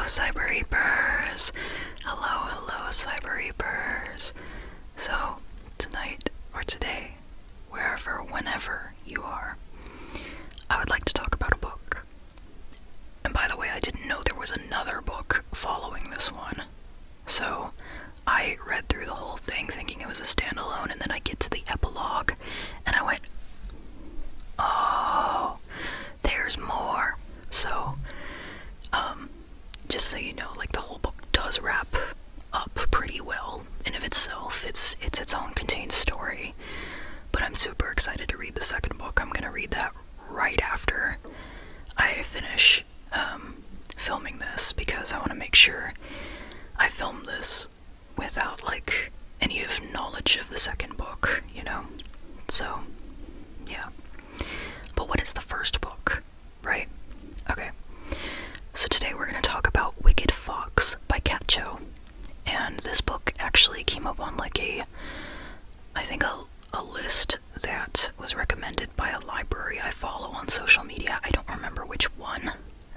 Cyber Reapers! Hello, Cyber Reapers! So, tonight, or today, wherever, whenever you are, I would like to talk about a book. And by the way, I didn't know there was another book following this one. So, I read through the whole thing thinking it was a standalone, and then I get to the epilogue, and I went, oh, there's more. So, just so you know, like, the whole book does wrap up pretty well in of itself. It's its own contained story, but I'm super excited to read the second book. I'm gonna read that right after I finish filming this, because I want to make sure I film this without, like, any of knowledge of the second book, you know? So, yeah. But what is the first book, right? Okay. So today we're going to talk about Wicked Fox by Kat Cho. And this book actually came up on, like, I think a list that was recommended by a library I follow on social media. I don't remember which one,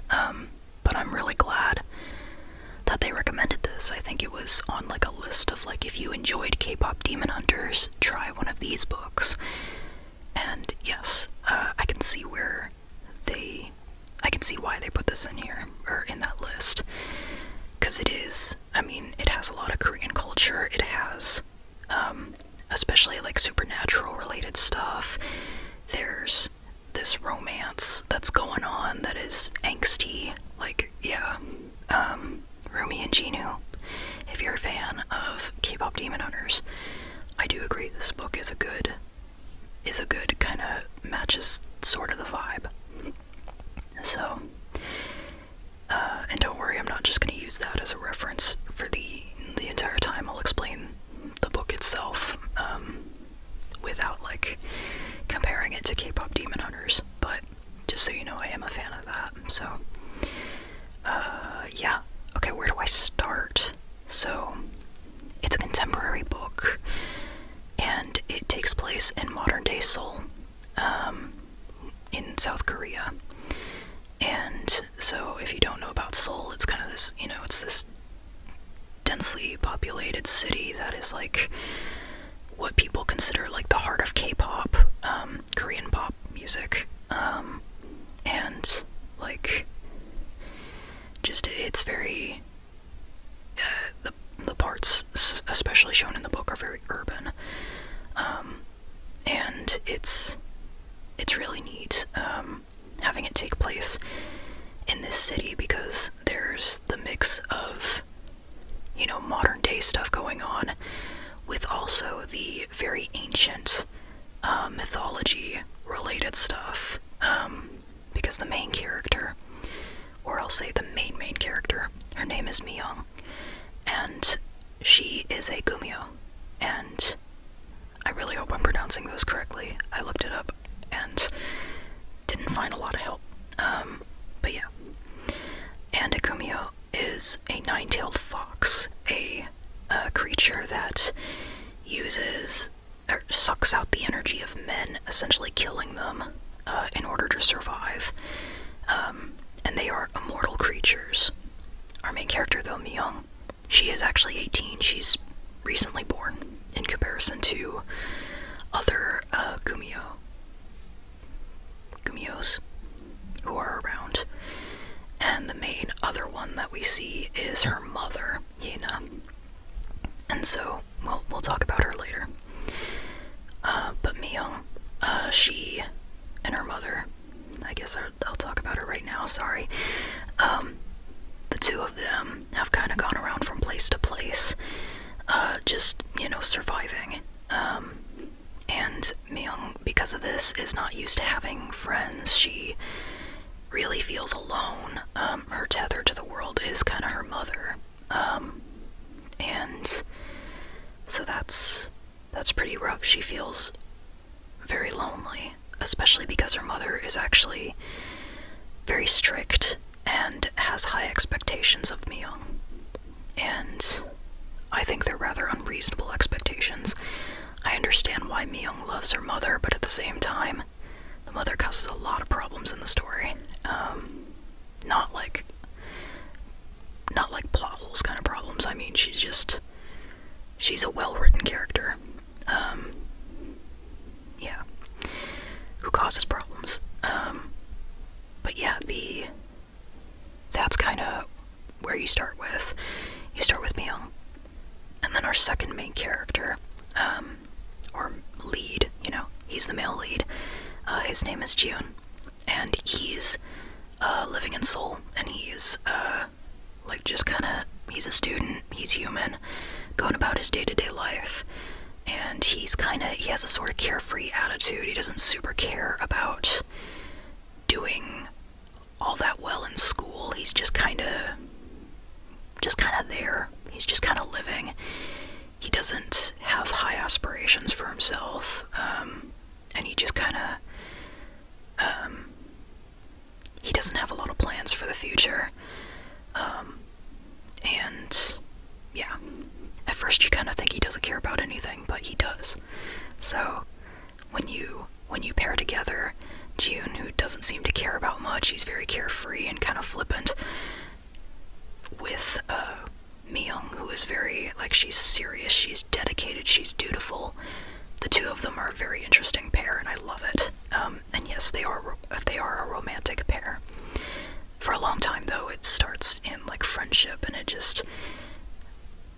but I'm really glad that they recommended this. I think it was on, like, a list of, like, if you enjoyed K-pop Demon Hunters, try one of these books. And yes, I can see why they put this in here, or in that list. Because it is, I mean, it has a lot of Korean culture. It has, especially, like, supernatural related stuff. There's this romance that's going on that is angsty, like, yeah, Rumi and Jinu. If you're a fan of K-pop Demon Hunters, I do agree this book is a good kind of matches sort of the vibe. So, and don't worry, I'm not just going to use that as a reference for the entire time. I'll explain the book itself, without, like, comparing it to K-pop Demon Hunters, but just so you know, I am a fan of that. So, yeah. Okay, where do I start? So, it's a contemporary book, and it takes place in modern-day Seoul, in South Korea. And so, if you don't know about Seoul, it's kind of this, you know, it's this densely populated city that is, like, what people consider, like, the heart of K-pop, Korean pop music, and, like, just, it's very, the parts, especially shown in the book, are very urban, and it's really neat, having it take place in this city, because there's the mix of, you know, modern day stuff going on with also the very ancient mythology related stuff, because the main character, or I'll say the main character, her name is Myung, and she is a gumyo, and I really hope I'm pronouncing those correctly. I looked it up and didn't find a lot of help, but yeah. And a gumyo is a nine-tailed fox, a creature that uses, or sucks out the energy of men, essentially killing them in order to survive, and they are immortal creatures. Our main character, though, Myung, she is actually 18. She's recently born, in comparison to other gumyos who are around. And the main other one that we see is her mother, Yena. And so, we'll talk about her later. But Myung, she and her mother, I guess I'll talk about her right now, sorry. The two of them have kind of gone around from place to place, just, you know, surviving. And Myung, because of this, is not used to having friends. She really feels alone. Her tether to the world is kind of her mother. And so that's pretty rough. She feels very lonely, especially because her mother is actually very strict and has high expectations of Myung. And I think they're rather unreasonable expectations. I understand why Myung loves her mother, but at the same time, the mother causes a lot of problems in the story. Not, like, mean, she's a well-written character. Yeah. Who causes problems. But yeah, that's kind of where you start with. You start with Myung. And then our second main character, or lead, he's the male lead. His name is Jun, and he's living in Seoul, and he's he's a student, he's human, going about his day-to-day life, and he has a sort of carefree attitude. He doesn't super care about doing all that well in school. He's just kind of there. He's just kind of living. He doesn't have high aspirations for himself, and he just he doesn't have a lot of plans for the future. And yeah, at first you kind of think he doesn't care about anything, but he does. So when you pair together Jun, who doesn't seem to care about much, he's very carefree and kind of flippant, with Myung, who is very, she's serious, she's dedicated, she's dutiful. The two of them are a very interesting pair, and I love it. And yes, they are a romantic pair. For a long time, though, it starts in friendship, and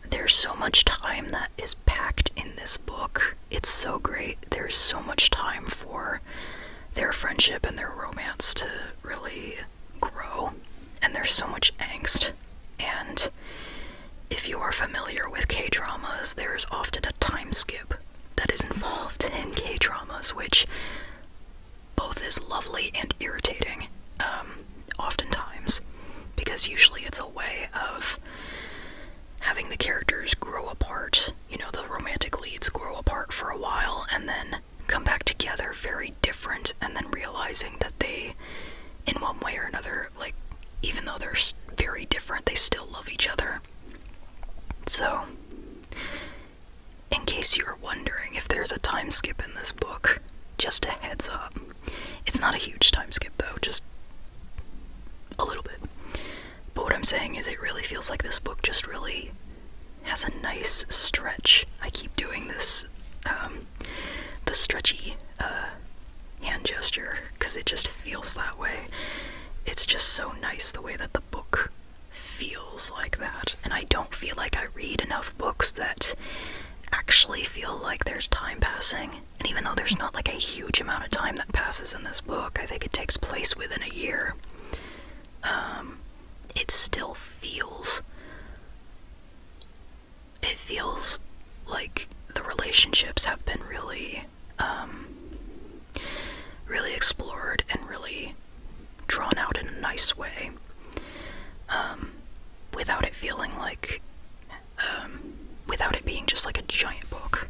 there's so much time that is packed in this book. It's so great. There's so much time for their friendship and their romance to really grow, and there's so much angst. And if you are familiar with K-dramas, there's often a time skip that is involved in K-dramas, which both is lovely and irritating, oftentimes, because usually it's a way of having the characters grow apart, the romantic leads grow apart for a while, and then come back together very different, and then realizing that they, in one way or another, even though they're very different, they still love each other. So, in case you're wondering if there's a time skip in this book, just a heads up. It's not a huge time skip, though, just a little bit. But what I'm saying is it really feels like this book just really has a nice stretch. I keep doing this, the stretchy hand gesture, because it just feels that way. It's just so nice the way that the book feels like that. And I don't feel like I read enough books that actually feel like there's time passing. And even though there's not a huge amount of time that passes in this book, I think it takes place within a year, it still feels like the relationships have been really explored and really drawn out in a nice way, without it feeling without it being just a giant book,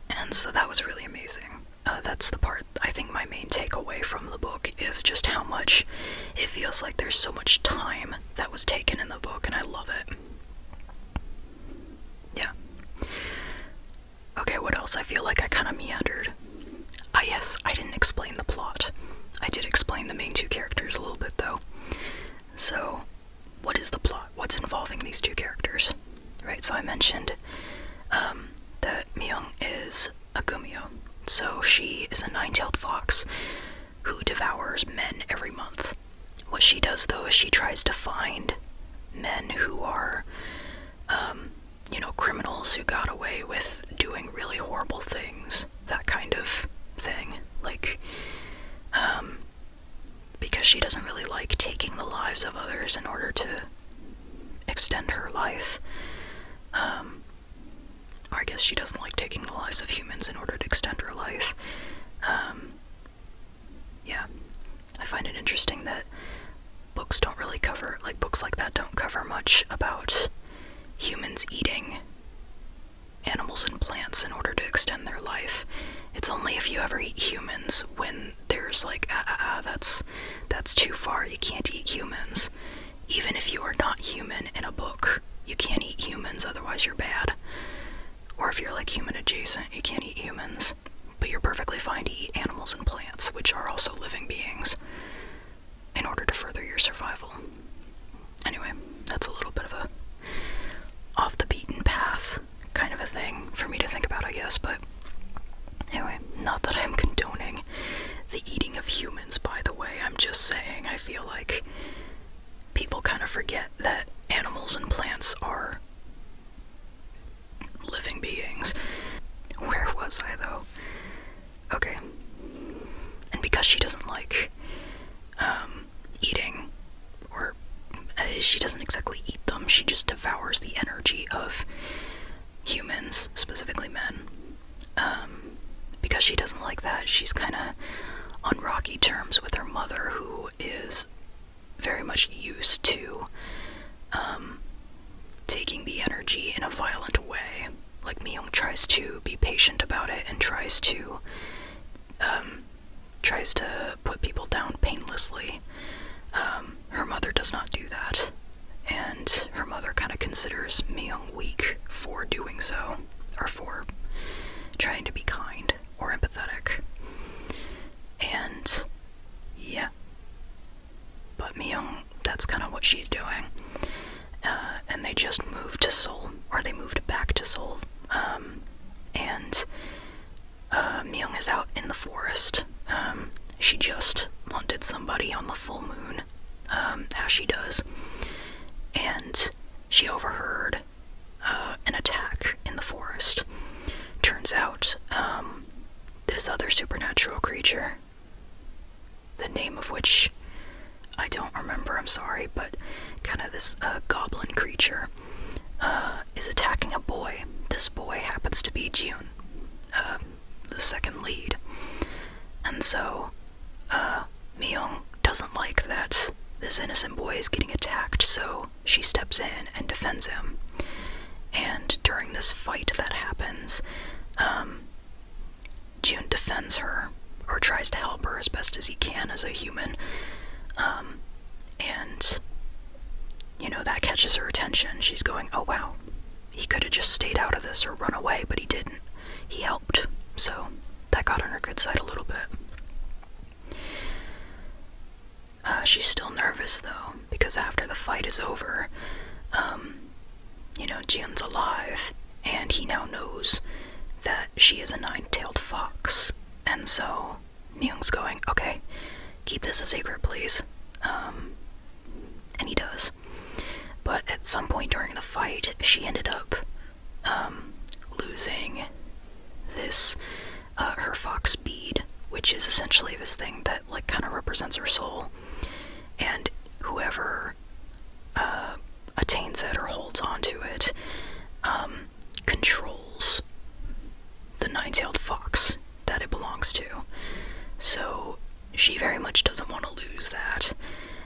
And so that was really amazing. That's the part, I think my main takeaway from the book is just how much it feels like there's so much time that was taken in the book, and I love it. Yeah. Okay, what else? I feel like I kind of meandered. Yes, I didn't explain the plot. I did explain the main two characters a little bit, though. So, what is the plot? What's involving these two characters? Right, so I mentioned that Myung is a gumyo. So she is a nine-tailed fox who devours men every month. What she does, though, is she tries to find men who are, criminals who got away with doing really horrible things, that kind of thing. Because she doesn't really like taking the lives of others in order to extend her life. Or I guess she doesn't like taking the lives of humans in order to extend her life. Yeah. I find it interesting that books don't really cover, books like that don't cover much about humans eating animals and plants in order to extend their life. It's only if you ever eat humans when there's that's too far, you can't eat humans. Even if you are not human in a book, you can't eat humans, otherwise you're bad. Or if you're human adjacent, you can't eat humans. But you're perfectly fine to eat animals and plants, which are also living beings, in order to further your survival. Anyway, that's a little bit of a for me to think about, I guess, but anyway, not that I'm condoning the eating of humans, by the way. I'm just saying I feel like people kind of forget that animals and plants are living beings. Where was I, though? Okay. And because she doesn't like eating, or she doesn't exactly eat them, she just devours the energy of humans, specifically men. Because she doesn't like that, she's kind of on rocky terms with her mother, who is very much used to taking the energy in a violent way. Like, Myung tries to be patient about it and tries to put people down painlessly. Her mother does not do that, and her mother kind of considers Myung weak for doing so, or for trying to be kind or empathetic. And yeah, but Myung, that's kind of what she's doing. And they just moved to Seoul, or they moved back to Seoul, and Myung is out in the forest. She just hunted somebody on the full moon, as she does, and she overheard an attack in the forest. Turns out, this other supernatural creature, the name of which I don't remember, I'm sorry, but kind of this goblin creature, is attacking a boy. This boy happens to be June, the second lead. And so, Myung doesn't like that this innocent boy is getting attacked, so she steps in and defends him. And during this fight that happens, June defends her, or tries to help her as best as he can as a human. And, you know, that catches her attention. She's going, oh wow, he could have just stayed out of this or run away, but he didn't. He helped. So that got on her good side a little bit. She's still nervous, though, because after the fight is over, you know, Jiun's alive, and he now knows that she is a nine-tailed fox. And so Myung's going, okay, keep this a secret, please. And he does. But at some point during the fight, she ended up losing this, her fox bead, which is essentially this thing that, like, kind of represents her soul. And whoever attains it or holds onto it controls the nine-tailed fox that it belongs to. So she very much doesn't want to lose that,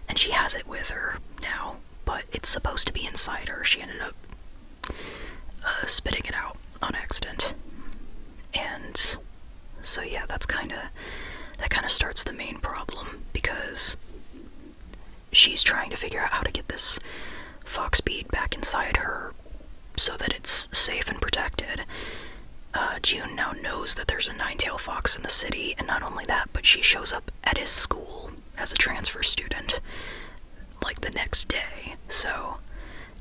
and she has it with her now, but it's supposed to be inside her. She ended up spitting it out on accident. And so yeah, that kind of starts the main problem, because she's trying to figure out how to get this fox bead back inside her so that it's safe and protected. June now knows that there's a nine-tailed fox in the city, and not only that, but she shows up at his school as a transfer student, like, the next day. So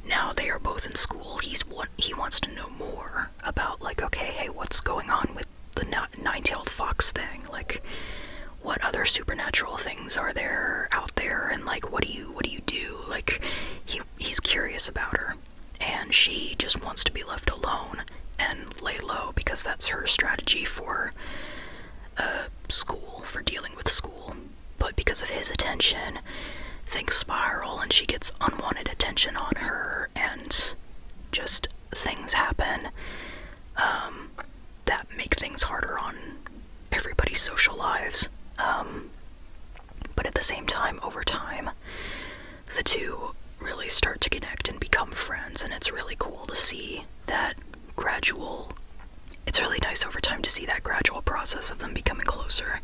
now they are both in school. He wants to know more about, like, okay, hey, what's going on with the nine-tailed fox thing? Like, what other supernatural things are there out there, and, like, what do you do? Like, he's curious about her, and she just wants to be left alone and lay low, because that's her strategy for school, for dealing with school. But because of his attention, things spiral, and she gets unwanted attention on her, and just things happen that make things harder on everybody's social lives. But at the same time, over time, the two really start to connect and become friends, and it's really cool to see that it's really nice over time to see that gradual process of them becoming closer,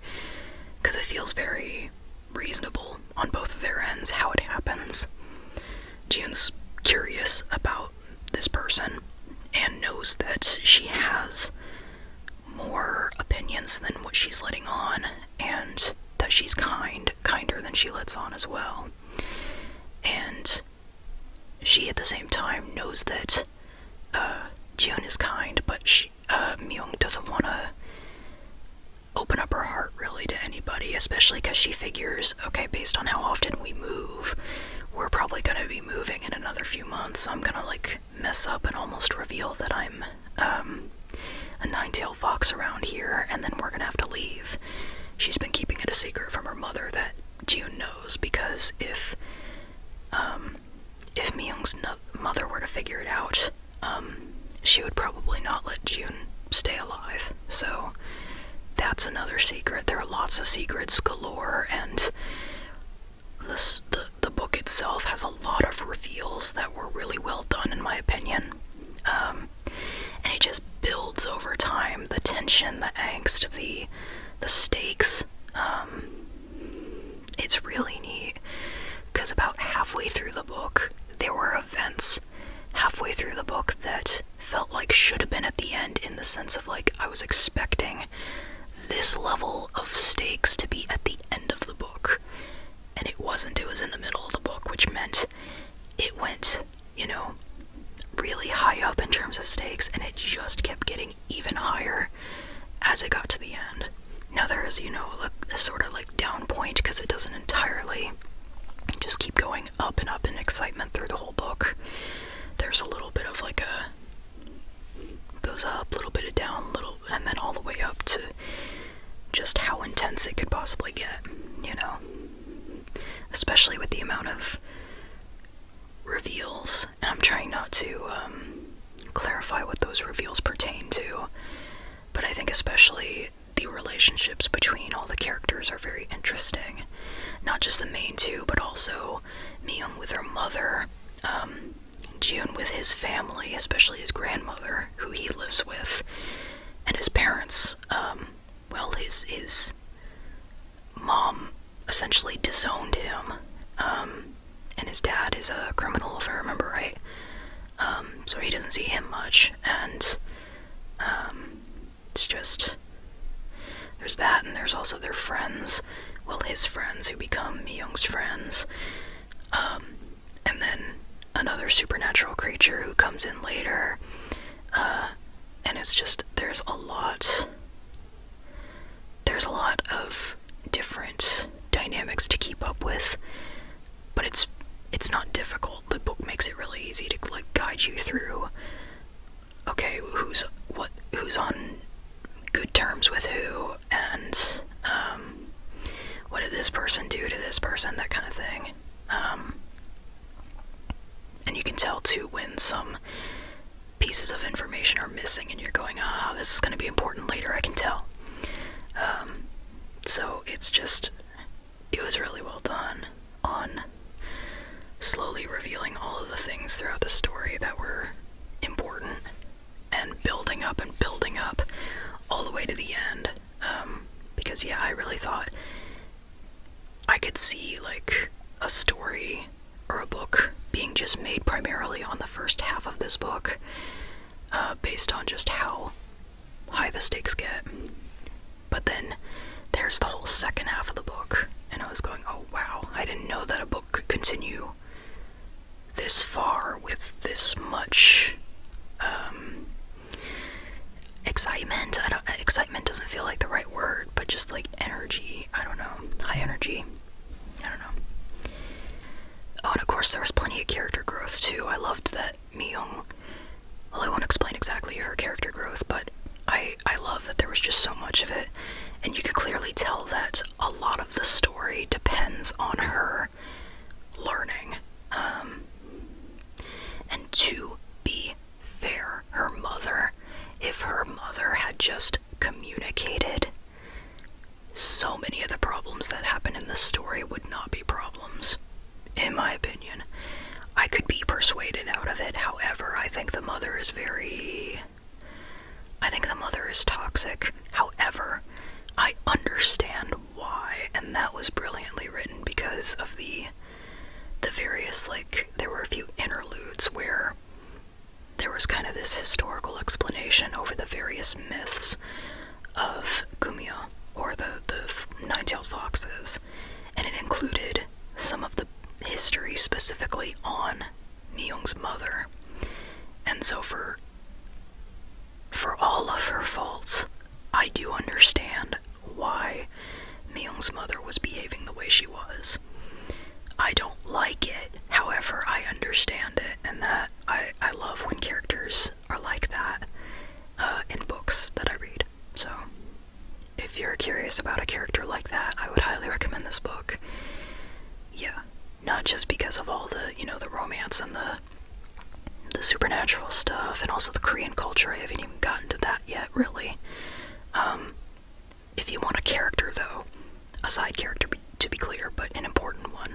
because it feels very reasonable on both of their ends how it happens. June's curious about this person and knows that she has more opinions than what she's letting on, and that she's kinder than she lets on as well. And she, at the same time, knows that June is kind, but Myung doesn't want to open up her heart really to anybody, especially because she figures, okay, based on how often we move, we're probably going to be moving in another few months. I'm going to like mess up and almost reveal that I'm a nine-tailed fox around here, and then we're going to have to leave. She's been keeping it a secret from her mother that June knows, because if Myung's mother were to figure it out, she would probably not let June stay alive. So that's another secret. There are lots of secrets galore, and the book itself has a lot of reveals that were really well done, in my opinion. And it just builds over time, the tension, the angst, the stakes. It's really neat, because about halfway through the book, there were events halfway through the book that felt like should have been at the end, in the sense of like, I was expecting this level of stakes to be at the end of the book, and it wasn't. It was in the middle of the book, which meant it went, really high up in terms of stakes, and it just kept getting even higher as it got to the end. Now there is, a sort of like down point, because it doesn't entirely just keep going up and up in excitement through the whole book. There's a little bit of like goes up, a little bit of down, and then all the way up to just how intense it could possibly get, especially with the amount of reveals. And I'm trying not to clarify what those reveals pertain to, but I think especially the relationships between all the characters are very interesting. Not just the main two, but also Myung with her mother, June with his family, especially his grandmother, who he lives with, and his parents. His mom essentially disowned him, and his dad is a criminal, if I remember right, so he doesn't see him much, and it's just, there's that, and there's also their friends, his friends who become Myung's friends, and then another supernatural creature who comes in later, and it's just, there's a lot of different dynamics to keep up with, but it's not difficult. The book makes it really easy to like guide you through, okay, who's on good terms with who, and what did this person do to this person, that kind of thing. And you can tell too when some pieces of information are missing and you're going, this is going to be important later, I can tell. So it was really well done on slowly revealing all of the things throughout the story that were important, and building up all the way to the end. Because I really thought I could see like a story or a book being just made primarily on the first half of this book, based on just how high the stakes get. But then there's the whole second half of the book, and I was going, oh wow, I didn't know that a book could continue this far with this much excitement. Excitement doesn't feel like the right word, but just like energy. I don't know. High energy. I don't know. Oh, and of course there was plenty of character growth too. I loved that Myung, I won't explain exactly her character growth, but I love that there was just so much of it, and you could clearly tell that a lot of the story depends on her learning. And to be fair, if her mother had just communicated, so many of the problems that happen in the story would not be problems, in my opinion. I could be persuaded out of it. However, I think the mother is toxic. However, I understand why, and that was brilliantly written because of the various, like, there were a few interludes where there was kind of this historical explanation over the various myths of Gumyo, or the nine-tailed foxes, and it included some of the history specifically on Myung's mother. And so for all of However, I understand it, and that I love when characters are like that in books that I read. So, if you're curious about a character like that, I would highly recommend this book. Yeah, not just because of all the, the romance and the supernatural stuff, and also the Korean culture. I haven't even gotten to that yet, really. If you want a character, though, a side character to be clear, but an important one,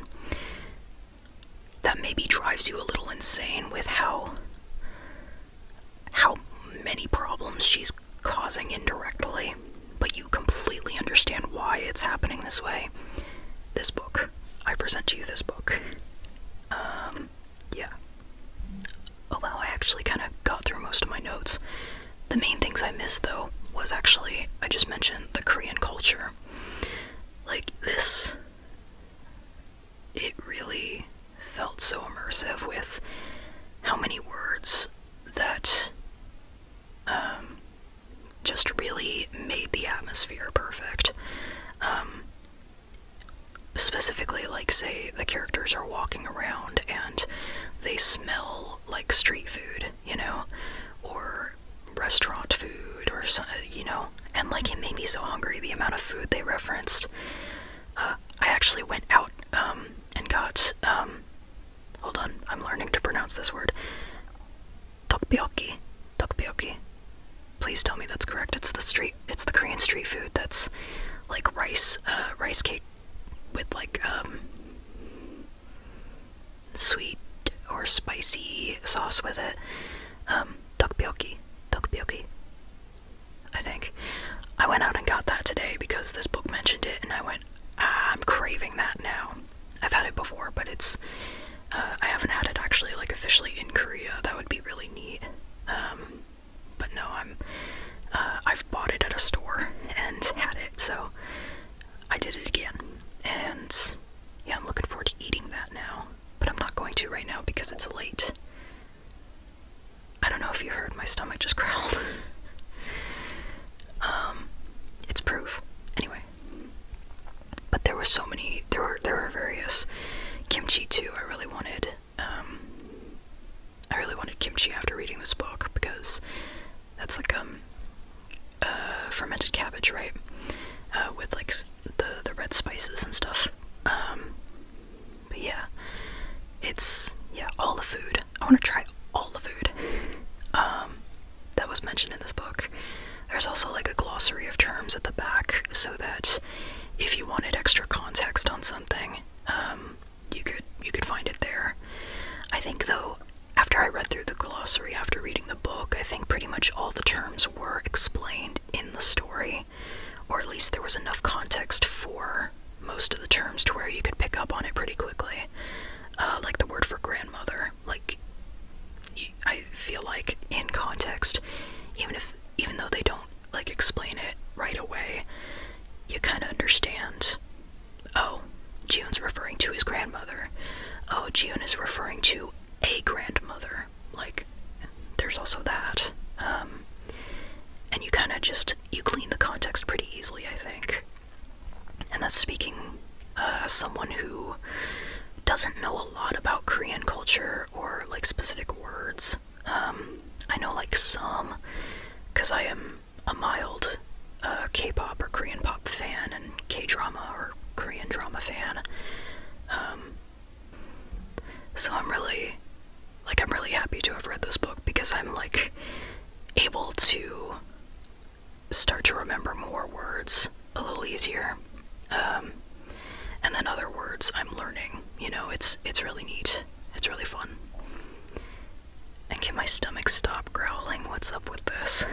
that maybe drives you a little insane with how many problems she's causing indirectly, but you completely understand why it's happening this way. This book. I present to you this book. Yeah. Oh wow, I actually kind of got through most of my notes. The main things I missed, though, was actually, I just mentioned the Korean culture. Like, this, it really felt so immersive with how many words that just really made the atmosphere perfect. Specifically, like, say the characters are walking around and they smell like street food, or restaurant food, or and like, it made me so hungry, the amount of food they referenced. I actually went out and got hold on, I'm learning to pronounce this word. Tteokbokki. Please tell me that's correct. It's the Korean street food that's like rice cake with like sweet or spicy sauce with it. Tteokbokki, I think. I went out and got that today because this book mentioned it, and I went, I'm craving that now. I've had it before, but it's, I haven't had it actually, like, officially in Korea. That would be really neat. But no, I've bought it at a store and had it, so I did it again. And yeah, I'm looking forward to eating that now, but I'm not going to right now because it's late. I don't know if you heard, my stomach just growled. It's proof. Anyway. But there were so many, there were various. Kimchi too, I really wanted kimchi after reading this book, because that's like, fermented cabbage, right? With like the red spices and stuff. But yeah, it's, all the food. I want to try all the food that was mentioned in this book. There's also like a glossary of terms at the back, so that if you wanted extra context on something, you could find it there. I think, though, after I read through the glossary after reading the book, I think pretty much all the terms were explained in the story, or at least there was enough context for most of the terms to where you could pick up on it pretty quickly. Like the word for grandmother, like, I feel like in context, even though they don't like explain it right away, you kind of understand. Oh, Jioon's referring to his grandmother. Oh, Jiyoon is referring to a grandmother. Like, there's also that. And you kind of you glean the context pretty easily, I think. And that's speaking as someone who doesn't know a lot about Korean culture or like specific words. I know like some, because I am a mild K-pop or Korean pop fan, and K-drama or Korean drama fan. So I'm really happy to have read this book, because I'm like able to start to remember more words a little easier. And then other words I'm learning, it's really neat. It's really fun. And can my stomach stop growling? What's up with this?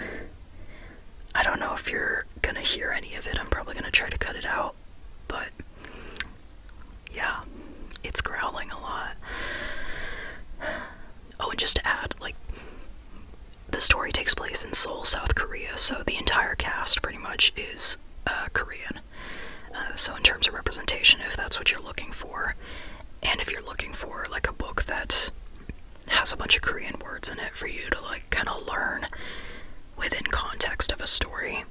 I don't know if you're gonna hear any of it. I'm probably gonna try to cut it out, but yeah, it's growling a lot. Oh, and just to add, like, the story takes place in Seoul, South Korea, so the entire cast pretty much is Korean. So in terms of representation, if that's what you're looking for, and if you're looking for like a book that has a bunch of Korean words in it for you to like kind of learn within context of a story,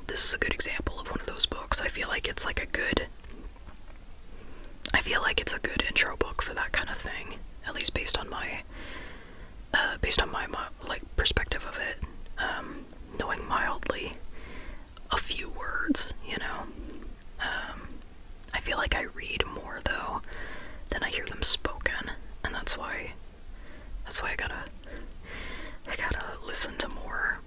this is a good example of one of those books. I feel like it's a good intro book for that kind of thing. I gotta listen to more.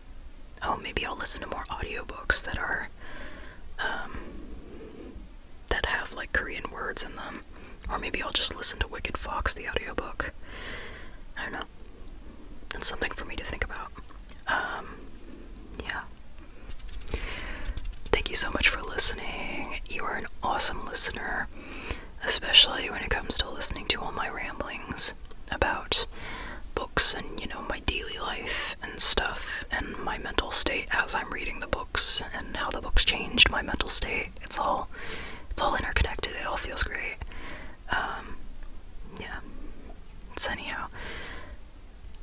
Oh, maybe I'll listen to more audiobooks that are, that have, like, Korean words in them. Or maybe I'll just listen to Wicked Fox, the audiobook. I don't know. That's something for me to think about. Yeah. Thank you so much for listening. You are an awesome listener, especially when it comes to listening to all my ramblings about books and, my daily life and stuff, and my mental state as I'm reading the books, and how the books changed my mental state. It's all interconnected. It all feels great. Yeah. So anyhow,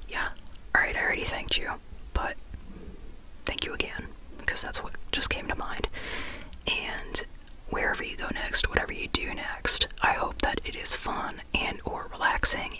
yeah. Alright, I already thanked you, but thank you again, because that's what just came to mind. And wherever you go next, whatever you do next, I hope that it is fun and or relaxing